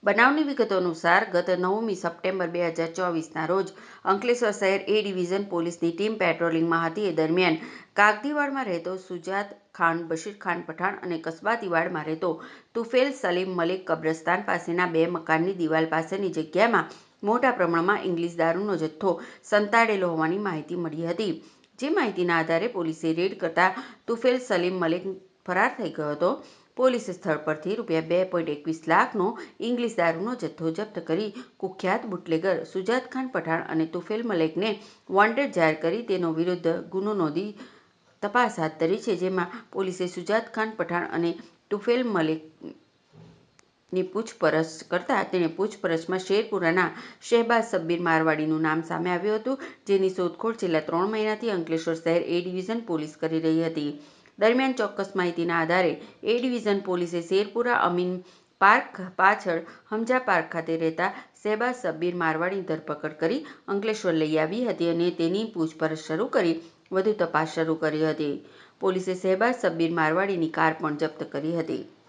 બનાવની વિગતો અનુસાર ગત 9મી સપ્ટેમ્બર 2024ના રોજ અંકલેશ્વર શહેર એ ડિવિઝન પોલીસની ટીમ પેટ્રોલિંગમાં હતી. એ દરમિયાન કાગદીવાડમાં રહેતો સુજાત ખાન બશીર ખાન પઠાણ અને કસબાદીવાડમાં રહેતો તુફેલ સલીમ મલિક કબ્રસ્તાન પાસેના 2 મકાનની દિવાલ પાસેની જગ્યામાં મોટા પ્રમાણમાં ઇંગ્લિશ દારૂનો જથ્થો સંતાડેલો હોવાની માહિતી મળી હતી. જે માહિતીના આધારે પોલીસે રેડ કરતા તુફેલ સલીમ મલિક ફરાર થઈ ગયો હતો. પોલીસે સ્થળ પરથી રૂ2.21 લાખનો ઇંગ્લિશ દારૂનો જથ્થો જપ્ત કરી કુખ્યાત બુટલેગર સુજાત ખાન પઠાણ અને તુફેલ મલિકને વોન્ટેડ જાહેર કરી તેનો વિરુદ્ધ ગુનો નોંધી તપાસ હાથ ધરી છે. જેમાં પોલીસે સુજાત ખાન પઠાણ અને તુફેલ મલિકની પૂછપરછ કરતા તેની પૂછપરછમાં શેરપુરાના શહેબાઝ સબ્બીર મારવાડીનું નામ સામે આવ્યું હતું. જેની શોધખોળ છેલ્લા 3 મહિનાથી અંકલેશ્વર શહેર એ ડિવિઝન પોલીસ કરી રહી હતી. દરમિયાન ચોક્કસ માહિતીના આધારે એ ડિવિઝન પોલીસે શેરપુરા અમીન પાર્ક પાછળ હમઝા પાર્ક ખાતે રહેતા શહેબાઝ સબ્બીર મારવાડીની ધરપકડ કરી અંકલેશ્વર લઈ આવી હતી અને તેની પૂછપરછ શરૂ કરી વધુ તપાસ શરૂ કરી હતી. પોલીસે શહેબાઝ સબ્બીર મારવાડીની કાર પણ જપ્ત કરી હતી.